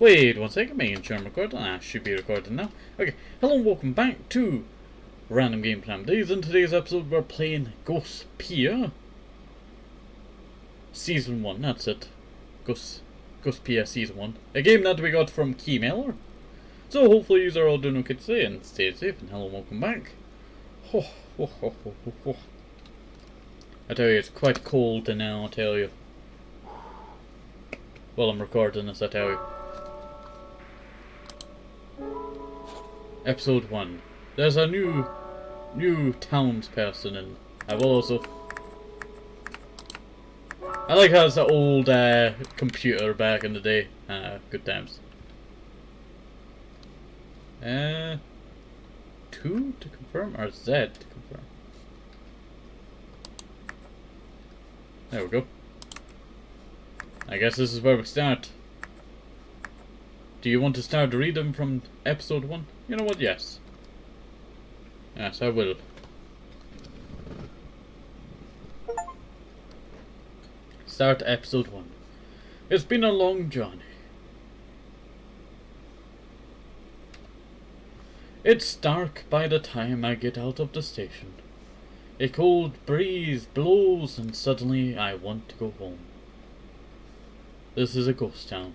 Wait 1 second, making sure I'm recording. I should be recording now. Okay, hello and welcome back to Random Game Plan Days. In today's episode we're playing Ghostpia Season 1, that's it. Ghostpia Season 1. A game that we got from Keymailer. So hopefully you are all doing okay today and stay safe, and hello and welcome back. I tell you, it's quite cold now, I tell you. While I'm recording this, I tell you. Episode 1. There's a new townsperson, and I will also... I like how it's the old computer back in the day. Good times. 2 to confirm, or Z to confirm? There we go. I guess this is where we start. Do you want to start reading from episode 1? You know what, yes. Yes, I will. Start episode 1. It's been a long journey. It's dark by the time I get out of the station. A cold breeze blows and suddenly I want to go home. This is a ghost town.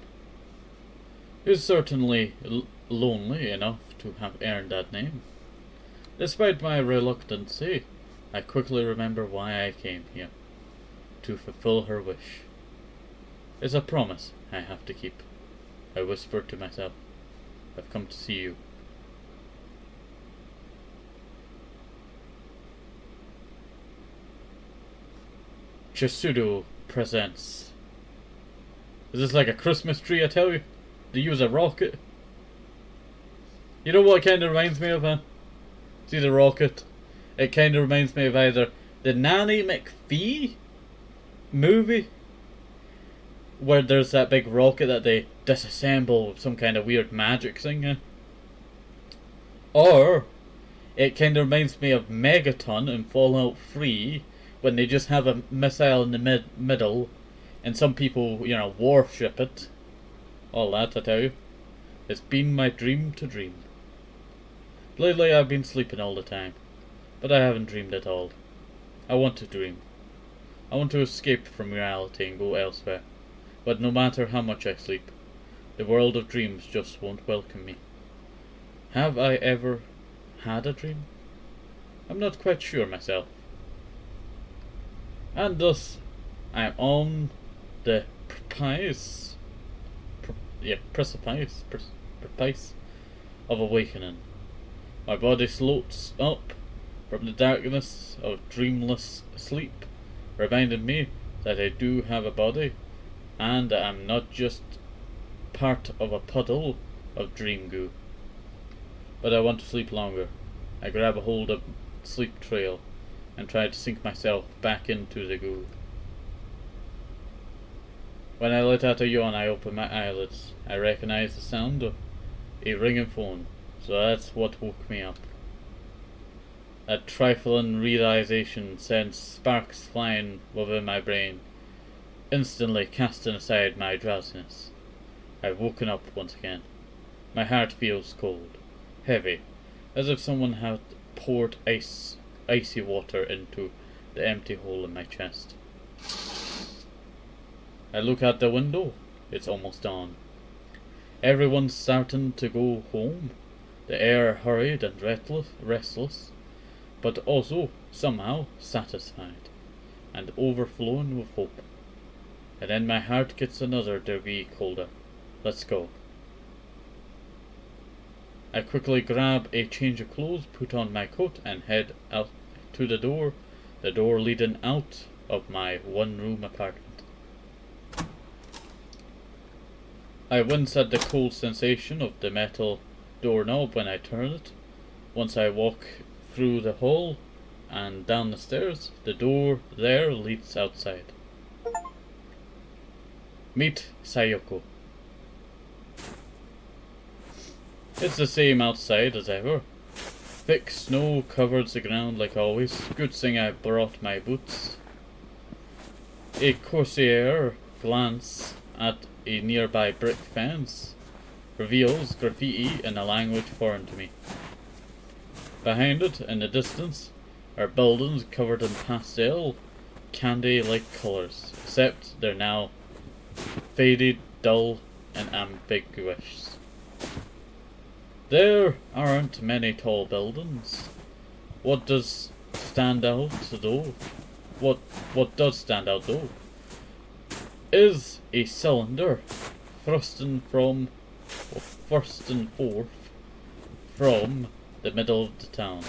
It's certainly lonely enough to have earned that name. Despite my reluctancy, I quickly remember why I came here. To fulfill her wish. It's a promise I have to keep. I whispered to myself. I've come to see you. Chisudo presents. Is this like a Christmas tree, I tell you? They use a rocket. You know what it kind of reminds me of, huh? See the rocket? It kind of reminds me of either the Nanny McPhee movie, where there's that big rocket that they disassemble with some kind of weird magic thing, huh? Or it kind of reminds me of Megaton in Fallout 3, when they just have a missile in the middle, and some people, you know, worship it. All that, I tell you. It's been my dream to dream. Lately I've been sleeping all the time, but I haven't dreamed at all. I want to dream. I want to escape from reality and go elsewhere, but no matter how much I sleep, the world of dreams just won't welcome me. Have I ever had a dream? I'm not quite sure myself. And thus, I'm on the precipice of awakening. My body floats up from the darkness of dreamless sleep, reminding me that I do have a body, and that I'm not just part of a puddle of dream goo. But I want to sleep longer. I grab a hold of sleep trail and try to sink myself back into the goo. When I let out a yawn, I open my eyelids. I recognize the sound of a ringing phone, so that's what woke me up. That trifling realization sends sparks flying within my brain, instantly casting aside my drowsiness. I've woken up once again. My heart feels cold, heavy, as if someone had poured icy water into the empty hole in my chest. I look out the window. It's almost dawn. Everyone's starting to go home. The air hurried and restless, but also somehow satisfied and overflowing with hope. And then my heart gets another degree colder. Let's go. I quickly grab a change of clothes, put on my coat, and head out to the door leading out of my one-room apartment. I wince at the cold sensation of the metal doorknob when I turn it. Once I walk through the hall and down the stairs, the door there leads outside. Meet Sayoko. It's the same outside as ever. Thick snow covers the ground like always. Good thing I brought my boots. A courtier glance at a nearby brick fence reveals graffiti in a language foreign to me. Behind it, in the distance, are buildings covered in pastel, candy-like colours, except they're now faded, dull, and ambiguous. There aren't many tall buildings. What does stand out though? What does stand out though is a cylinder thrusting from, or thrusting forth from the middle of the town,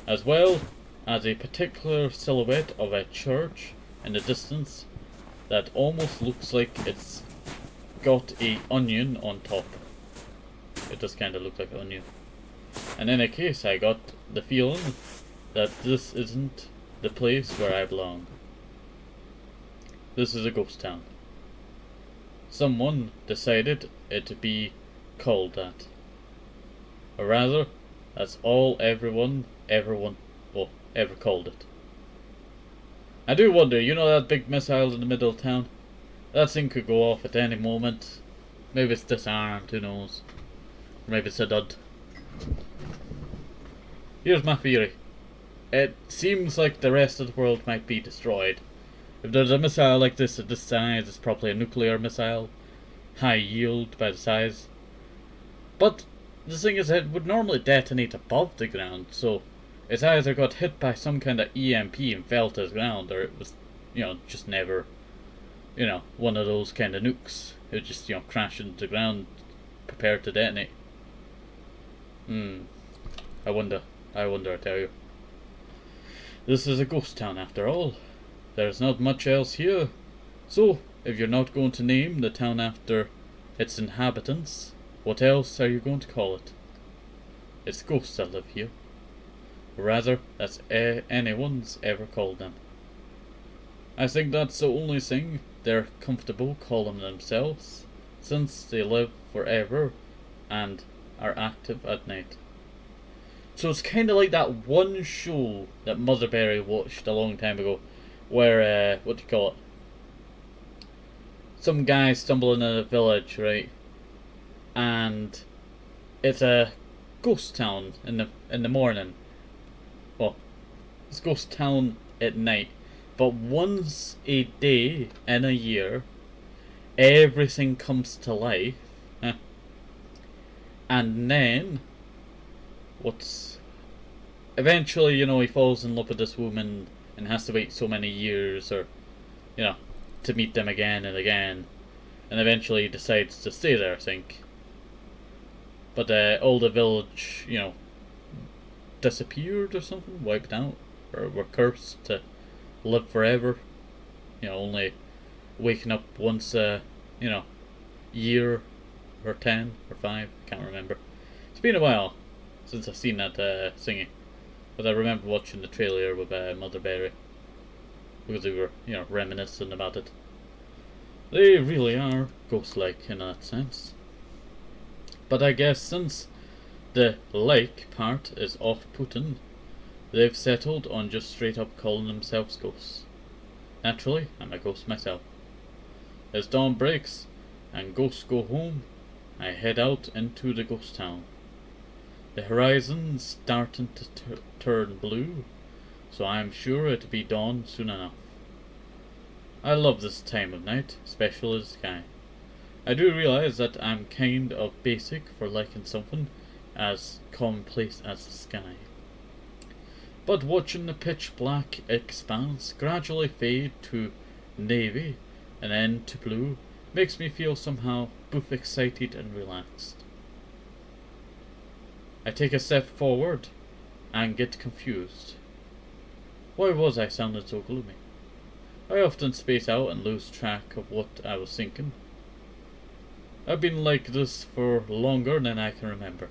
as well as a particular silhouette of a church in the distance that almost looks like it's got a onion on top. It does kind of look like an onion. And in a case, I got the feeling that this isn't the place where I belong. This is a ghost town. Someone decided it to be called that. Or rather, that's all everyone ever called it. I do wonder, you know that big missile in the middle of town? That thing could go off at any moment. Maybe it's disarmed, who knows? Or maybe it's a dud. Here's my theory. It seems like the rest of the world might be destroyed. If there's a missile like this at this size, it's probably a nuclear missile. High yield by the size. But the thing is, it would normally detonate above the ground, so it either got hit by some kind of EMP and fell to the ground, or it was, just never, one of those kind of nukes. It would just, crash into the ground, prepared to detonate. I wonder, I tell you. This is a ghost town after all. There's not much else here. So, if you're not going to name the town after its inhabitants, what else are you going to call it? It's ghosts that live here. Or rather, that's anyone's ever called them. I think that's the only thing they're comfortable calling themselves, since they live forever and are active at night. So it's kind of like that one show that Motherberry watched a long time ago, where, what do you call it? Some guy stumbling in a village, right? And it's a ghost town in the morning. Well, it's ghost town at night. But once a day in a year, everything comes to life. And then, eventually, he falls in love with this woman and has to wait so many years, or, to meet them again and again. And eventually he decides to stay there, I think. But all the village, disappeared or something, wiped out, or were cursed to live forever. Only waking up once a, year, or 10, or 5, I can't remember. It's been a while since I've seen that singing. But I remember watching the trailer with Motherberry, because they were, reminiscing about it. They really are ghost-like in that sense. But I guess since the like part is off-putting, they've settled on just straight up calling themselves ghosts. Naturally, I'm a ghost myself. As dawn breaks and ghosts go home, I head out into the ghost town. The horizon's starting to turn blue, so I'm sure it'll be dawn soon enough. I love this time of night, especially the sky. I do realize that I'm kind of basic for liking something as commonplace as the sky. But watching the pitch black expanse gradually fade to navy and then to blue makes me feel somehow both excited and relaxed. I take a step forward and get confused. Why was I sounding so gloomy? I often space out and lose track of what I was thinking. I've been like this for longer than I can remember.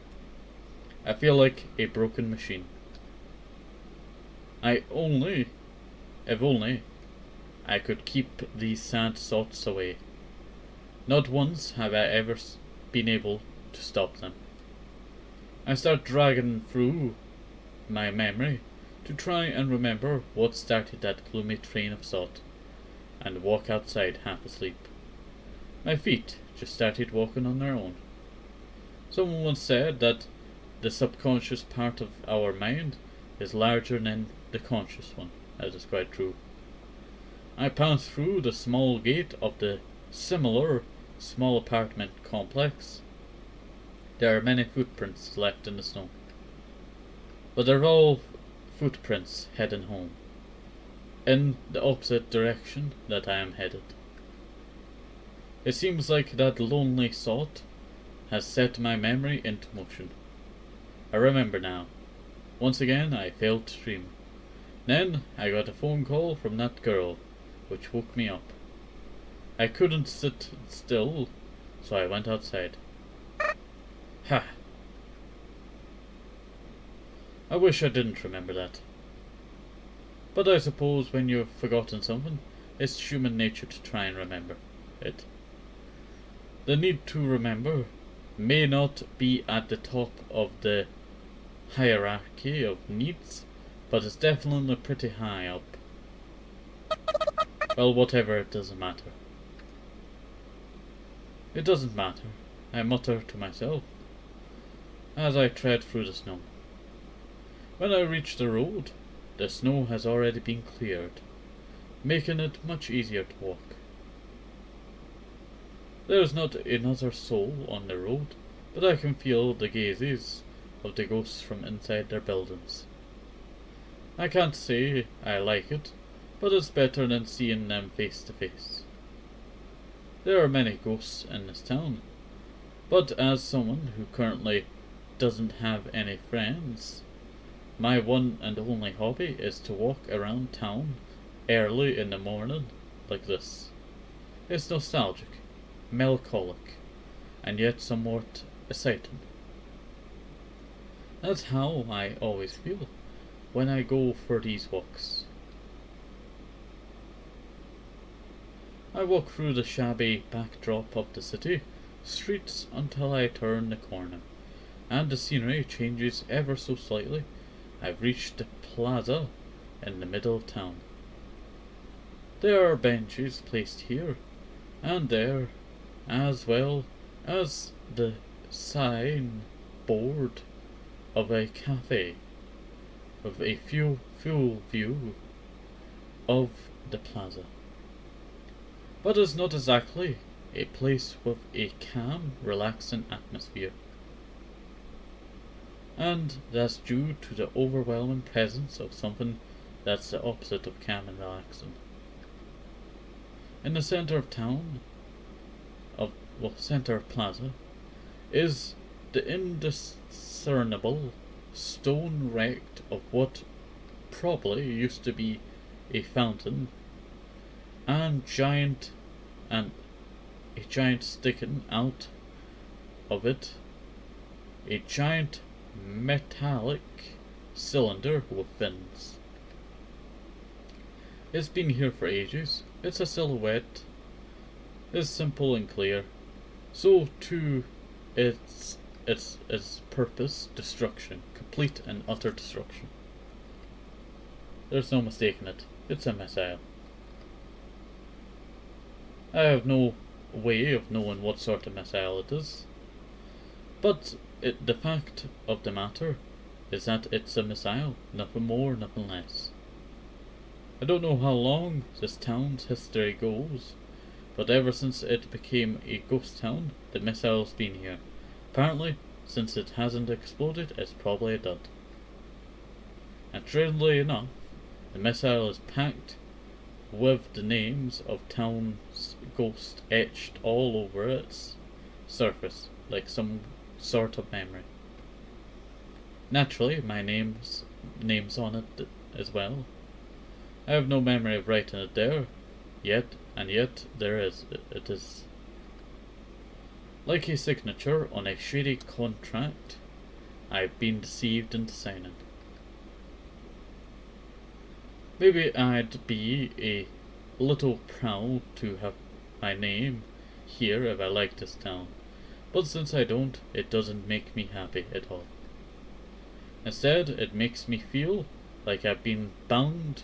I feel like a broken machine. If only I could keep these sad thoughts away. Not once have I ever been able to stop them. I start dragging through my memory to try and remember what started that gloomy train of thought, and walk outside half asleep. My feet just started walking on their own. Someone once said that the subconscious part of our mind is larger than the conscious one. That is quite true. I passed through the small gate of the similar small apartment complex. There are many footprints left in the snow, but they're all footprints heading home, in the opposite direction that I am headed. It seems like that lonely thought has set my memory into motion. I remember now. Once again I failed to dream. Then I got a phone call from that girl, which woke me up. I couldn't sit still, so I went outside. Ha! I wish I didn't remember that. But I suppose when you've forgotten something, it's human nature to try and remember it. The need to remember may not be at the top of the hierarchy of needs, but it's definitely pretty high up. Well, whatever, it doesn't matter. It doesn't matter, I mutter to myself as I tread through the snow. When I reach the road, the snow has already been cleared, making it much easier to walk. There is not another soul on the road, but I can feel the gazes of the ghosts from inside their buildings. I can't say I like it, but it's better than seeing them face to face. There are many ghosts in this town, but as someone who currently doesn't have any friends, my one and only hobby is to walk around town early in the morning like this. It's nostalgic, melancholic, and yet somewhat exciting. That's how I always feel when I go for these walks. I walk through the shabby backdrop of the city streets until I turn the corner, and the scenery changes ever so slightly. I've reached the plaza in the middle of town. There are benches placed here and there, as well as the sign board of a cafe with a full view of the plaza. But it's not exactly a place with a calm, relaxing atmosphere. And that's due to the overwhelming presence of something that's the opposite of calm and relaxing. In the center of town, center of plaza, is the indiscernible stone wreck of what probably used to be a fountain, and a giant sticking out of it, a giant metallic cylinder with fins. It's been here for ages. Its a silhouette is simple and clear. So too its purpose, destruction, complete and utter destruction. There's no mistaking it. It's a missile. I have no way of knowing what sort of missile it is, but the fact of the matter is that it's a missile, nothing more, nothing less. I don't know how long this town's history goes, but ever since it became a ghost town, the missile's been here. Apparently, since it hasn't exploded, it's probably a dud. And strangely enough, the missile is packed with the names of town's ghosts etched all over its surface, like some sort of memory. Naturally, my name's on it as well. I have no memory of writing it there, yet there is. It is like a signature on a shady contract I've been deceived into signing. Maybe I'd be a little proud to have my name here if I liked this town, but since I don't, it doesn't make me happy at all. Instead, it makes me feel like I've been bound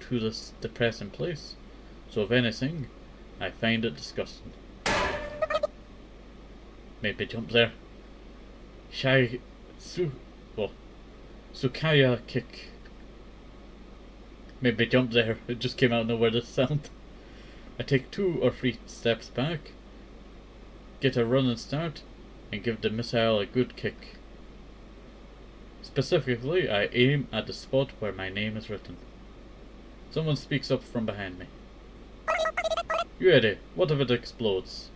to this depressing place, so if anything, I find it disgusting. made me jump there. Shai Su well, Sukaya kick made me jump there. It just came out of nowhere, this sound. I take 2 or 3 steps back, get a running start, and give the missile a good kick. Specifically, I aim at the spot where my name is written. Someone speaks up from behind me. You Eddie, what if it explodes?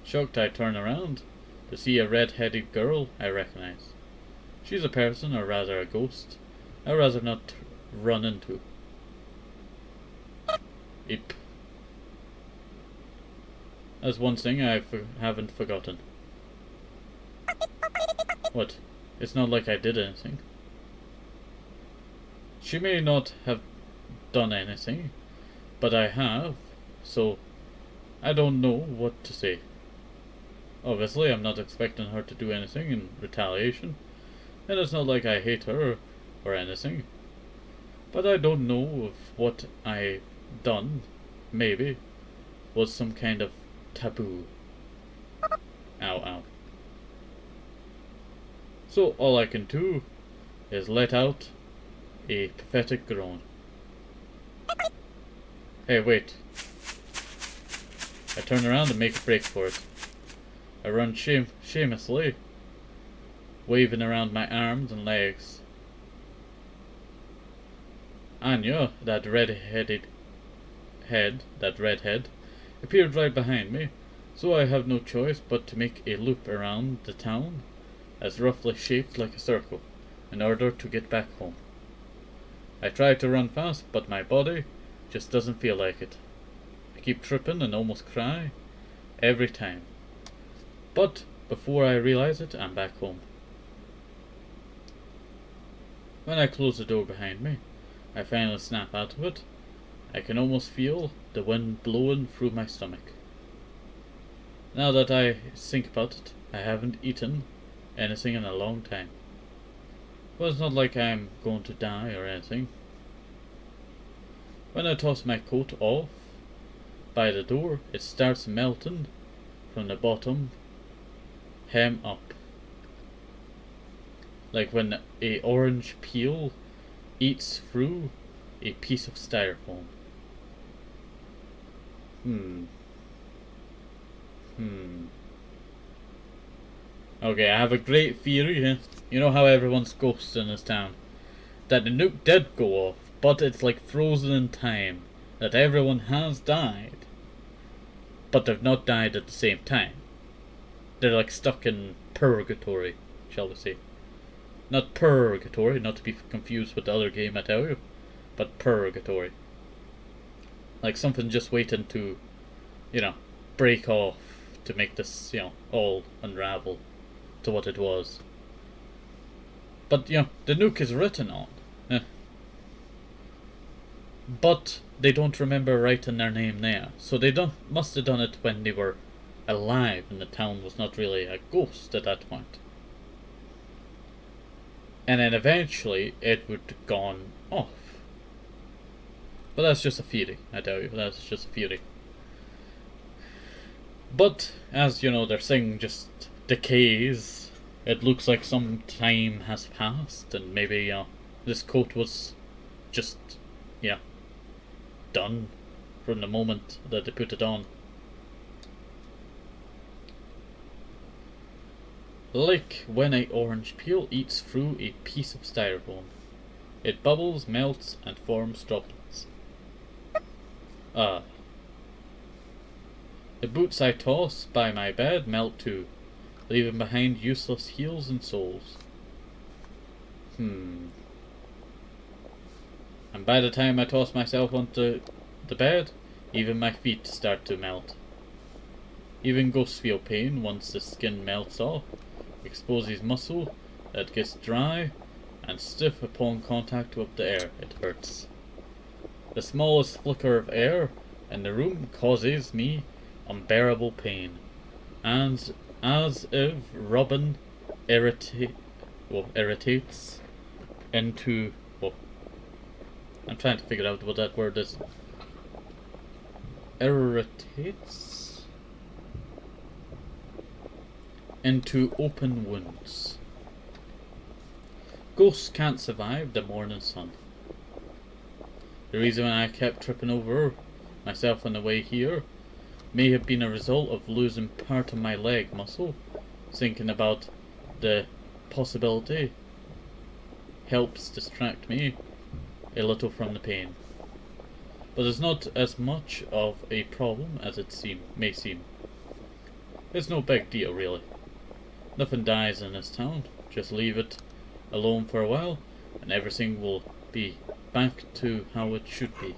Shocked, I turn around to see a red-headed girl I recognize. She's a person, or rather a ghost, I'd rather not run into. Eep. That's one thing I haven't forgotten. What? It's not like I did anything. She may not have done anything, but I have, so I don't know what to say. Obviously, I'm not expecting her to do anything in retaliation, and it's not like I hate her or anything. But I don't know if what I done, maybe, was some kind of taboo. Ow, ow. So all I can do is let out a pathetic groan. Hey, wait. I turn around and make a break for it. I run shamelessly, waving around my arms and legs. Anya, that redhead, appeared right behind me, so I have no choice but to make a loop around the town, as roughly shaped like a circle, in order to get back home. I try to run fast, but my body just doesn't feel like it. I keep tripping and almost cry every time. But before I realize it, I'm back home. When I close the door behind me, I finally snap out of it. I can almost feel the wind blowing through my stomach. Now that I think about it, I haven't eaten anything in a long time. But it's not like I'm going to die or anything. When I toss my coat off by the door, it starts melting from the bottom hem up. Like when a orange peel eats through a piece of styrofoam. Okay, I have a great theory here. You know how everyone's ghosts in this town? That the nuke did go off, but it's like frozen in time. That everyone has died, but they've not died at the same time. They're like stuck in purgatory, shall we say. Not purgatory, not to be confused with the other game I tell you, but purgatory. Like something just waiting to, break off to make this, all unravel to what it was. But, the nuke is written on. But they don't remember writing their name there. So they must have done it when they were alive and the town was not really a ghost at that point. And then eventually it would have gone off. But that's just a theory, I tell you. That's just a theory. But, as their thing just decays, it looks like some time has passed, and maybe, this coat was just, done from the moment that they put it on. Like when an orange peel eats through a piece of styrofoam. It bubbles, melts, and forms droplets. The boots I toss by my bed melt too, leaving behind useless heels and soles. And by the time I toss myself onto the bed, even my feet start to melt. Even ghosts feel pain once the skin melts off, exposes muscle that gets dry and stiff upon contact with the air. It hurts. The smallest flicker of air in the room causes me unbearable pain, and as if rubbing irritates into. I'm trying to figure out what that word is. Irritates? into open wounds. Ghosts can't survive the morning sun. The reason I kept tripping over myself on the way here may have been a result of losing part of my leg muscle. Thinking about the possibility helps distract me a little from the pain. But it's not as much of a problem as it may seem. It's no big deal, really. Nothing dies in this town. Just leave it alone for a while, and everything will be back to how it should be.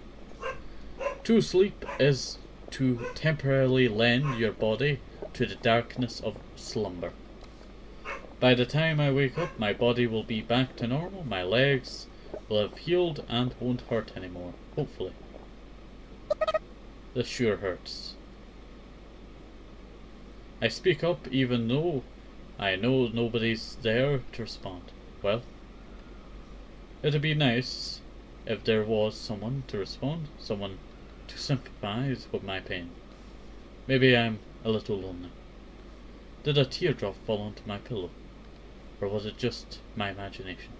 To sleep is to temporarily lend your body to the darkness of slumber. By the time I wake up, my body will be back to normal, my legs will have healed and won't hurt anymore, hopefully. This sure hurts. I speak up even though I know nobody's there to respond. Well, it'd be nice if there was someone to respond, someone to sympathize with my pain. Maybe I'm a little lonely. Did a teardrop fall onto my pillow? Or was it just my imagination?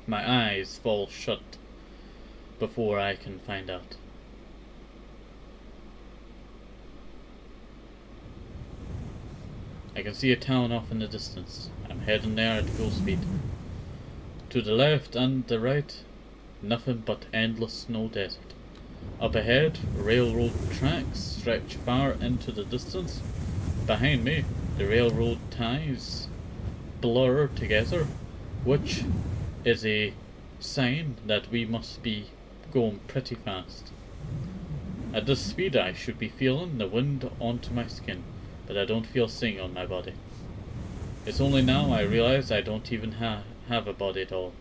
My eyes fall shut before I can find out. I can see a town off in the distance. I'm heading there at full speed. To the left and the right, nothing but endless snow desert. Up ahead, railroad tracks stretch far into the distance. Behind me, the railroad ties blur together, which is a sign that we must be going pretty fast. At this speed I should be feeling the wind onto my skin, but I don't feel sting on my body. It's only now I realize I don't even have a body at all.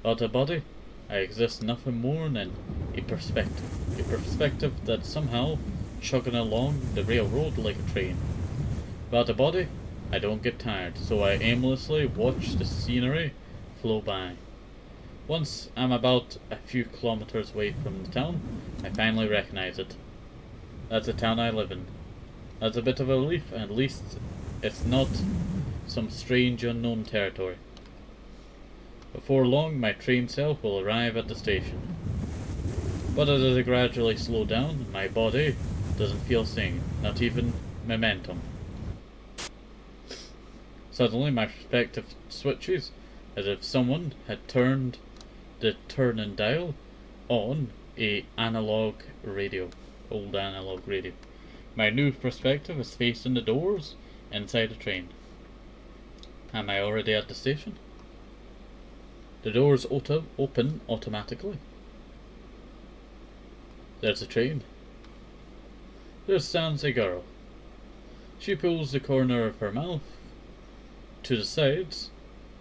Without a body, I exist nothing more than a perspective. A perspective that's somehow chugging along the railroad like a train. Without a body, I don't get tired, so I aimlessly watch the scenery flow by. Once I'm about a few kilometers away from the town, I finally recognize it. That's the town I live in. That's a bit of a relief, and at least it's not some strange unknown territory. Before long, my train self will arrive at the station. But as I gradually slow down, my body doesn't feel sting, not even momentum. Suddenly my perspective switches, as if someone had turned the turning dial on a analog radio, old analog radio. My new perspective is facing the doors inside the train. Am I already at the station? The doors open automatically. There's the train. There stands a girl. She pulls the corner of her mouth to the sides,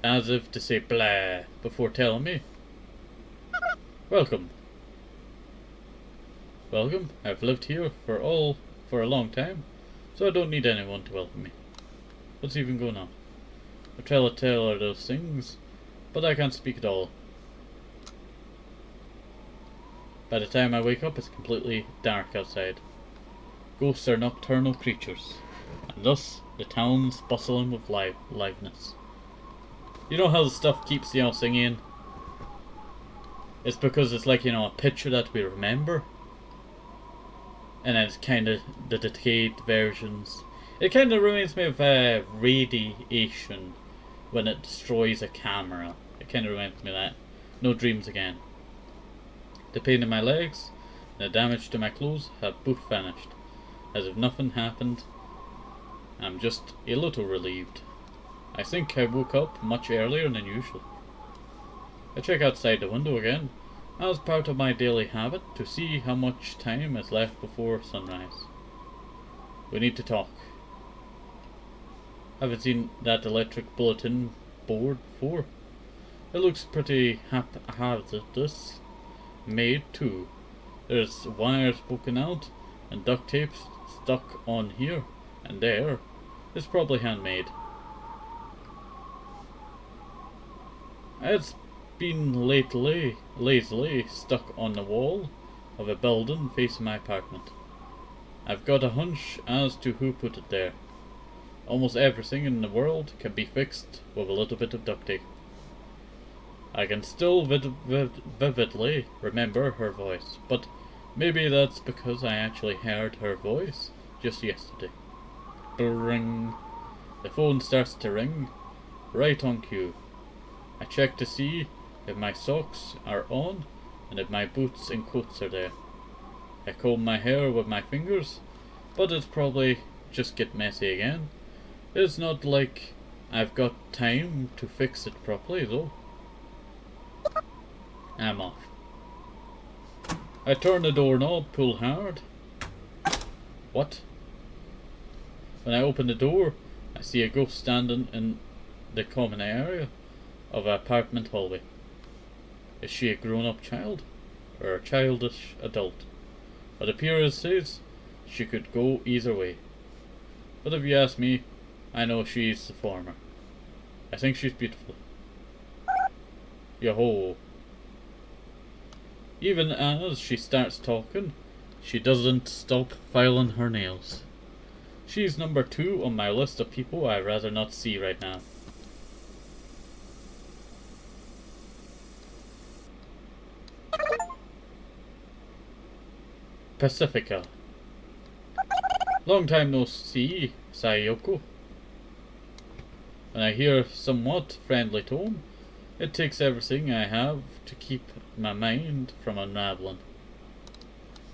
as if to say blah, before telling me, Welcome. Welcome. I've lived here for a long time, so I don't need anyone to welcome me. What's even going on? I try to tell her those things, but I can't speak at all. By the time I wake up, it's completely dark outside. Ghosts are nocturnal creatures, and thus the town's bustling with liveness. You know how the stuff keeps, singing? It's because it's like, a picture that we remember. And then it's kind of the decayed versions. It kind of reminds me of radiation when it destroys a camera. It kind of reminds me of that. No dreams again. The pain in my legs and the damage to my clothes have both vanished. As if nothing happened. I'm just a little relieved. I think I woke up much earlier than usual. I check outside the window again, as part of my daily habit, to see how much time is left before sunrise. We need to talk. Haven't seen that electric bulletin board before. It looks pretty hazardous made too. There's wires poking out and duct tape stuck on here and there. It's probably handmade. It's been lazily stuck on the wall of a building facing my apartment. I've got a hunch as to who put it there. Almost everything in the world can be fixed with a little bit of duct tape. I can still vividly remember her voice, but maybe that's because I actually heard her voice just yesterday. Ring. The phone starts to ring, right on cue. I check to see if my socks are on and if my boots and coats are there. I comb my hair with my fingers, but it's probably just get messy again. It's not like I've got time to fix it properly though. I'm off. I turn the doorknob, pull hard. What? When I open the door, I see a ghost standing in the common area of an apartment hallway. Is she a grown-up child? Or a childish adult? It appears says she could go either way. But if you ask me, I know she's the former. I think she's beautiful. Yo-ho. Even as she starts talking, she doesn't stop filing her nails. She's number 2 on my list of people I'd rather not see right now. Pacifica. Long time no see, Sayoko. When I hear somewhat friendly tone, it takes everything I have to keep my mind from unraveling.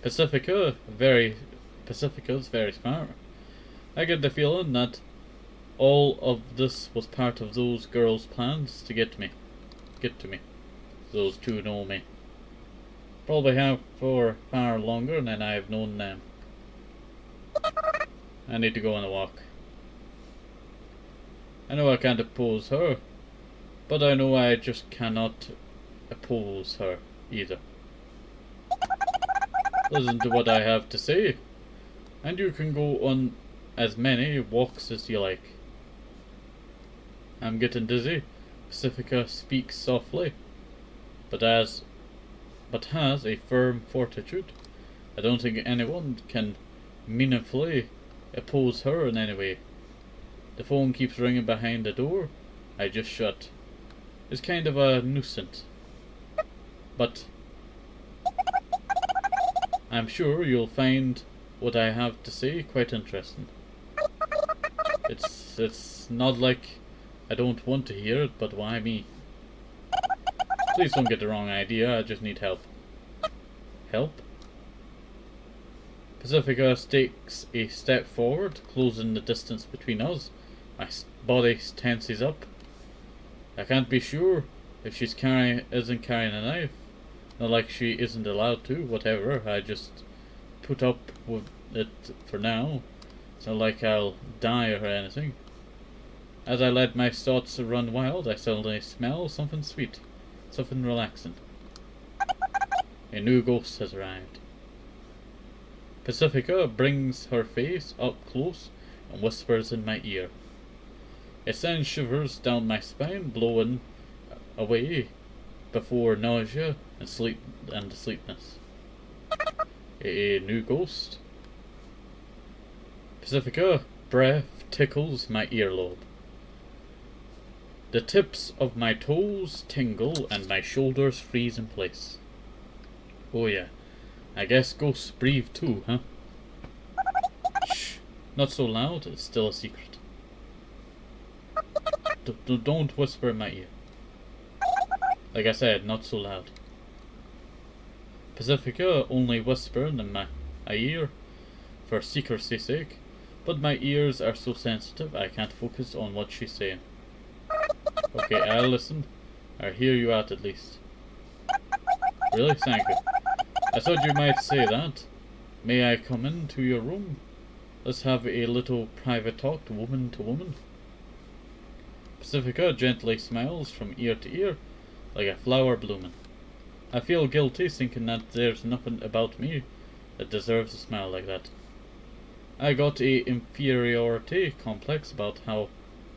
Pacifica's very smart. I get the feeling that all of this was part of those girls' plans to get to me. Those two know me. Probably have for far longer than I have known them. I need to go on a walk. I know I can't oppose her, but I know I just cannot oppose her either. Listen to what I have to say, and you can go on as many walks as you like. I'm getting dizzy. Pacifica speaks softly, but has a firm fortitude. I don't think anyone can meaningfully oppose her in any way. The phone keeps ringing behind the door I just shut. It's kind of a nuisance, but I'm sure you'll find what I have to say quite interesting. It's not like I don't want to hear it, but why me? Please don't get the wrong idea, I just need help. Help? Pacifica takes a step forward, closing the distance between us. My body tenses up. I can't be sure if she's isn't carrying a knife. Not like she isn't allowed to, whatever. I just put up with it for now. It's not like I'll die or anything. As I let my thoughts run wild, I suddenly smell something sweet. Something relaxing. A new ghost has arrived. Pacifica brings her face up close and whispers in my ear. It sends shivers down my spine, blowing away before nausea and sleepiness. A new ghost. Pacifica breath tickles my earlobe. The tips of my toes tingle and my shoulders freeze in place. Oh yeah, I guess ghosts breathe too, huh? Shh, not so loud, it's still a secret. Don't whisper in my ear. Like I said, not so loud. Pacifica only whispering in my ear for secrecy's sake, but my ears are so sensitive I can't focus on what she's saying. Okay, I'll listen. I'll hear you out at least. Really? Thank you. I thought you might say that. May I come into your room? Let's have a little private talk, woman to woman. Pacifica gently smiles from ear to ear, like a flower blooming. I feel guilty thinking that there's nothing about me that deserves a smile like that. I got a inferiority complex about how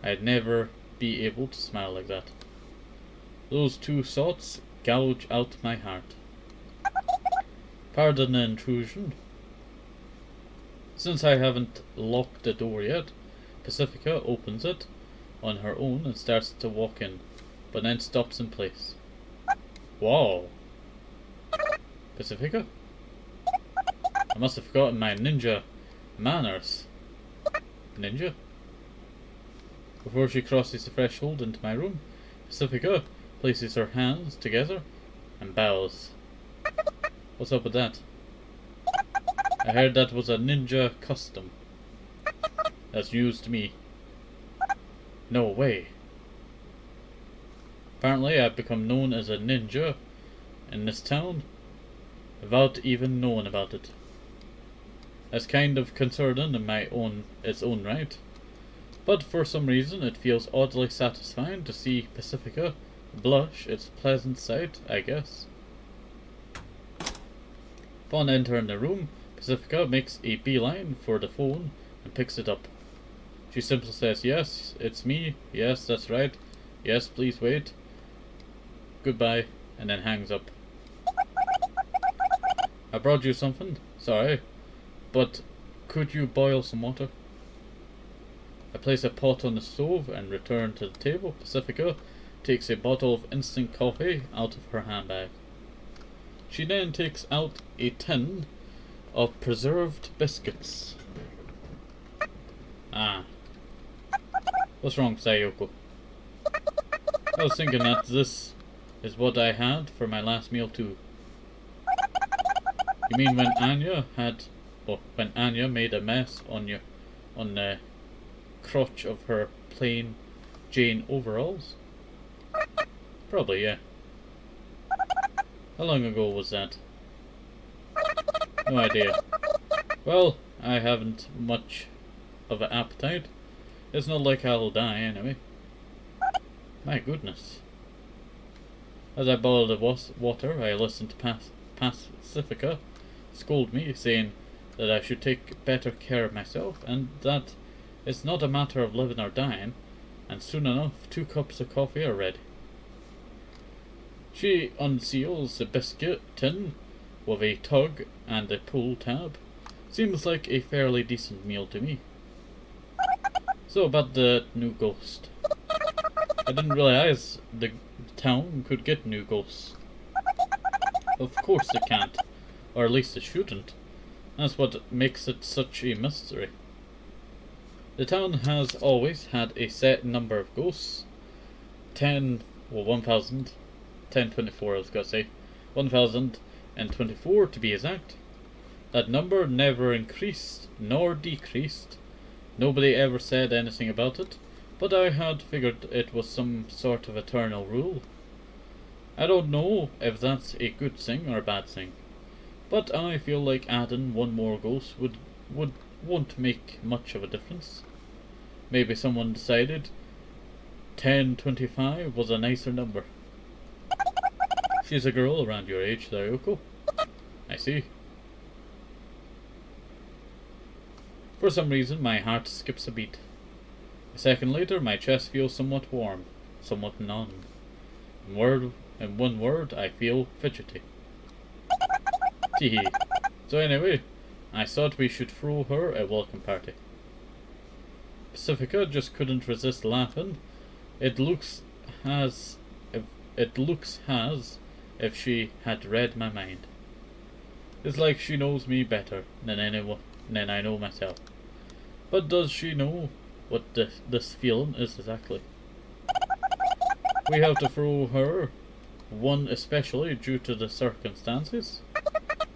I'd never be able to smile like that. Those two thoughts gouge out my heart. Pardon the intrusion. Since I haven't locked the door yet, Pacifica opens it on her own and starts to walk in, but then stops in place. Whoa. Pacifica? I must have forgotten my ninja manners. Ninja? Before she crosses the threshold into my room, Pacifica places her hands together and bows. What's up with that? I heard that was a ninja custom. That's news to me. No way. Apparently I've become known as a ninja in this town without even knowing about it. That's kind of concerning in its own right. But for some reason it feels oddly satisfying to see Pacifica blush. It's a pleasant sight, I guess. Upon entering the room, Pacifica makes a beeline for the phone and picks it up. She simply says, "Yes, it's me. Yes, that's right. Yes, please wait. Goodbye," and then hangs up. I brought you something. Sorry. But could you boil some water? I place a pot on the stove and return to the table. Pacifica takes a bottle of instant coffee out of her handbag. She then takes out a tin of preserved biscuits. Ah. What's wrong, Sayoko? I was thinking that this is what I had for my last meal too. You mean when Anya made a mess on the crotch of her plain Jane overalls? Probably, yeah. How long ago was that? No idea. Well, I haven't much of an appetite. It's not like I'll die anyway. My goodness. As I boiled the water, I listened to Pacifica scold me, saying that I should take better care of myself, and that it's not a matter of living or dying, and soon enough 2 cups of coffee are ready. She unseals the biscuit tin with a tug and a pull tab. Seems like a fairly decent meal to me. So about the new ghost. I didn't realize the town could get new ghosts. Of course it can't. Or at least it shouldn't. That's what makes it such a mystery. The town has always had a set number of ghosts. 1024 I was gonna say. 1024 to be exact. That number never increased nor decreased. Nobody ever said anything about it, but I had figured it was some sort of eternal rule. I don't know if that's a good thing or a bad thing, but I feel like adding one more ghost won't make much of a difference. Maybe someone decided 1025 was a nicer number. She's a girl around your age, Sayoko. I see. For some reason, my heart skips a beat. A second later, my chest feels somewhat warm, somewhat numb. In one word, I feel fidgety. Teehee. So anyway, I thought we should throw her a welcome party. Pacifica just couldn't resist laughing. It looks as if she had read my mind. It's like she knows me better than I know myself. But does she know what this feeling is exactly? We have to throw her one especially due to the circumstances.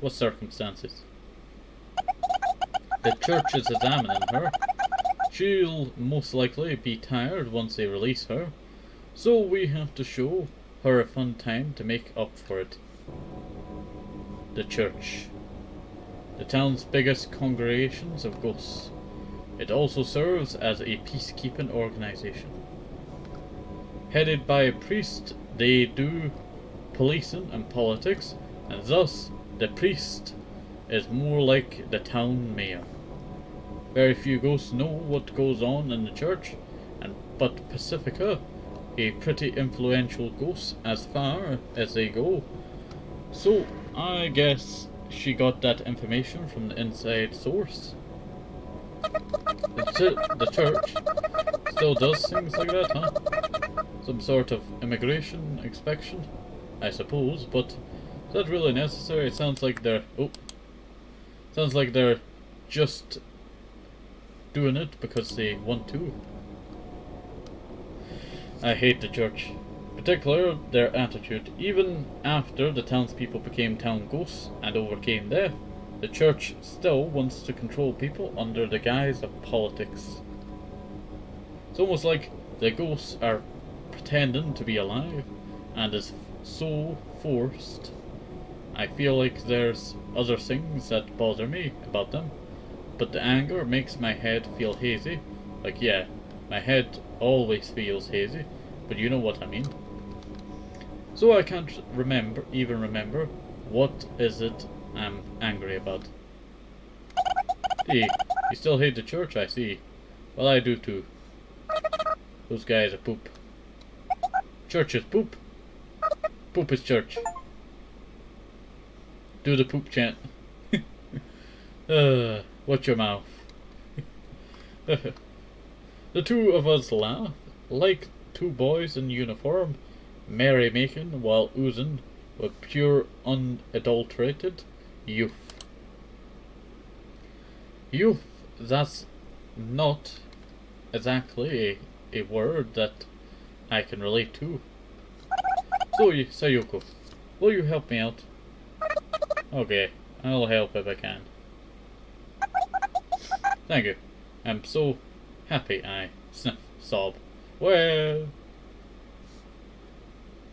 What circumstances? The church is examining her. She'll most likely be tired once they release her, so we have to show her a fun time to make up for it. The church. The town's biggest congregations of ghosts. It also serves as a peacekeeping organization. Headed by a priest, they do policing and politics, and thus the priest is more like the town mayor. Very few ghosts know what goes on in the church, but Pacifica, a pretty influential ghost as far as they go. So I guess she got that information from the inside source. The church still does things like that, huh? Some sort of immigration inspection, I suppose, but is that really necessary? It sounds like they're just doing it because they want to. I hate the church. Particularly their attitude. Even after the townspeople became town ghosts and overcame death, the church still wants to control people under the guise of politics. It's almost like the ghosts are pretending to be alive and is so forced. I feel like there's other things that bother me about them, but the anger makes my head feel hazy. Like, yeah, my head always feels hazy, but you know what I mean. So I can't even remember what is it I'm angry about. Hey, you still hate the church, I see. Well, I do too. Those guys are poop. Church is poop. Poop is church. Do the poop chant. Watch your mouth. The two of us laugh, like two boys in uniform, merry-making while oozing with pure, unadulterated youth. Youth, that's not exactly a word that I can relate to. So, Sayoko, will you help me out? Okay, I'll help if I can. Thank you. I'm so happy, I sniff, sob. Well,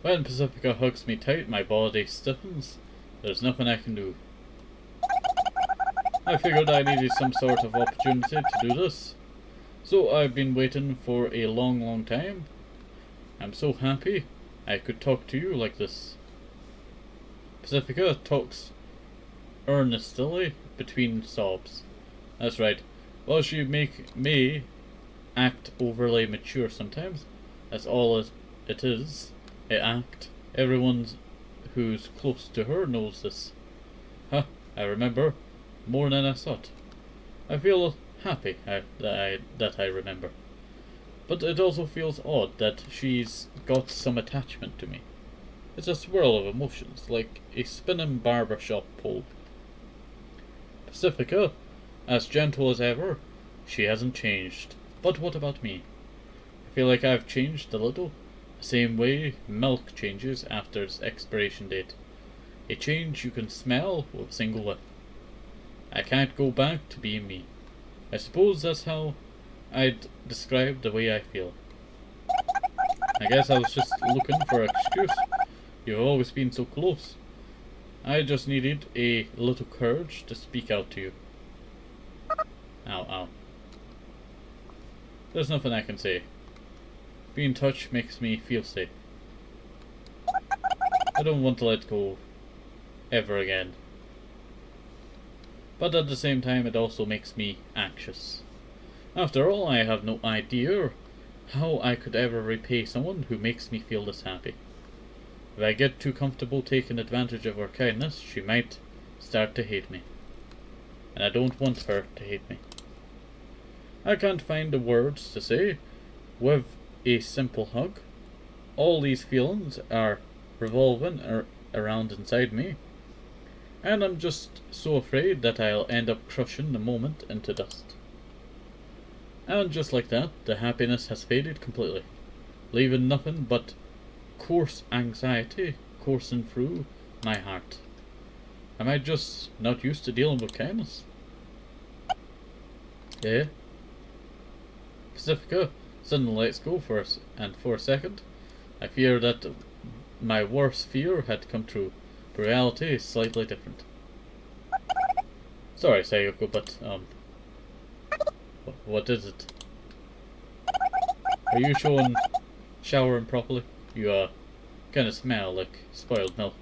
when Pacifica hugs me tight, my body stiffens. There's nothing I can do. I figured I needed some sort of opportunity to do this. So I've been waiting for a long time. I'm so happy I could talk to you like this. Pacifica talks earnestly between sobs. That's right. While she may act overly mature sometimes, that's all it is. An act. Everyone who's close to her knows this. Huh, I remember more than I thought. I feel happy that I remember. But it also feels odd that she's got some attachment to me. It's a swirl of emotions, like a spinning barbershop pole. Pacifica, as gentle as ever, she hasn't changed. But what about me? I feel like I've changed a little, the same way milk changes after its expiration date. A change you can smell with a single whiff. I can't go back to being me. I suppose that's how I'd describe the way I feel. I guess I was just looking for an excuse. You've always been so close. I just needed a little courage to speak out to you. Ow, ow. There's nothing I can say. Being touched makes me feel safe. I don't want to let go ever again. But at the same time, it also makes me anxious. After all, I have no idea how I could ever repay someone who makes me feel this happy. If I get too comfortable taking advantage of her kindness, she might start to hate me. And I don't want her to hate me. I can't find the words to say with a simple hug. All these feelings are revolving around inside me. And I'm just so afraid that I'll end up crushing the moment into dust. And just like that, the happiness has faded completely, leaving nothing but coarse anxiety coursing through my heart. Am I just not used to dealing with kindness? Yeah? Pacifica suddenly lets go for us, and for a second, I fear that my worst fear had come true. But reality is slightly different. Sorry, Sayoko, but, what is it? Are you showering properly? You, kinda smell like spoiled milk.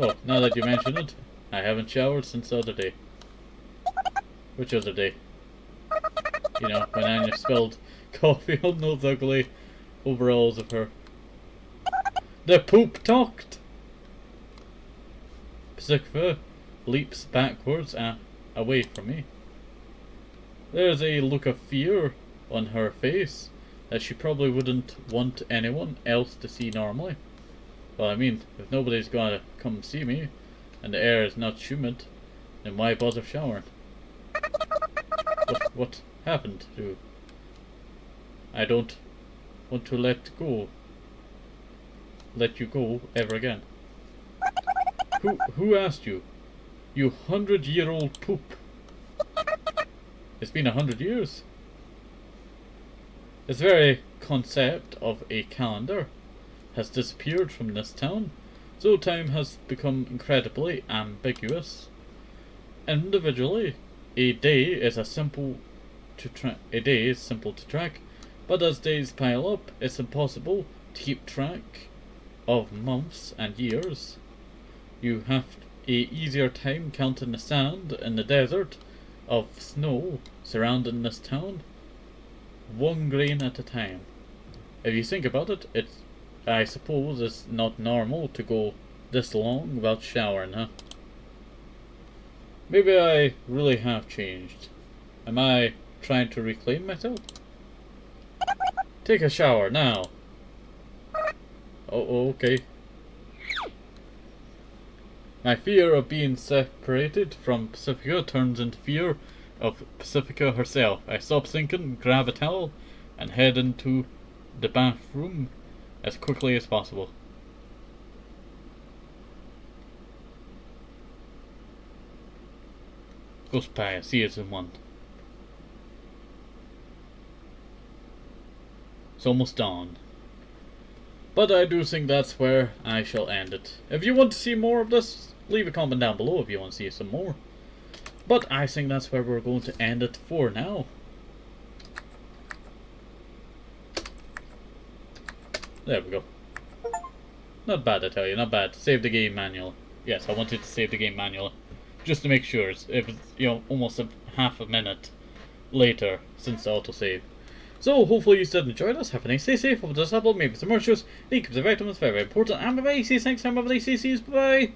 Oh, now that you mention it, I haven't showered since the other day. Which other day? You know, when Anya spilled coffee on those ugly overalls of her. The poop talked! Pacifica leaps backwards away from me. There's a look of fear on her face that she probably wouldn't want anyone else to see normally. Well, I mean, if nobody's gonna come see me, and the air is not humid, then why bother showering? What happened to... I don't want to let you go ever again. Who asked you? You 100-year-old poop. It's been 100 years. This very concept of a calendar has disappeared from this town, so time has become incredibly ambiguous. Individually, a day is simple to track, but as days pile up, it's impossible to keep track of months and years. You have a easier time counting the sand in the desert of snow surrounding this town, one grain at a time. If you think about it, I suppose it's not normal to go this long without showering, huh? Maybe I really have changed. Am I trying to reclaim myself? Take a shower now. Oh, okay. My fear of being separated from Pacifica turns into fear of Pacifica herself. I stop thinking, grab a towel, and head into the bathroom as quickly as possible. Ghostpia, Season 1. It's almost dawn. But I do think that's where I shall end it. If you want to see more of this, leave a comment down below if you want to see some more. But I think that's where we're going to end it for now. There we go. Not bad, I tell you, not bad. Save the game manual. Yes, I wanted to save the game manual. Just to make sure, if it's, you know, almost half a minute later since the autosave. So, hopefully you still enjoyed us. Have a nice day, stay safe, hope it does help, maybe some more shows. Leak of the vitamins, very, very important. And bye bye, see you next time, bye bye, see you, bye bye.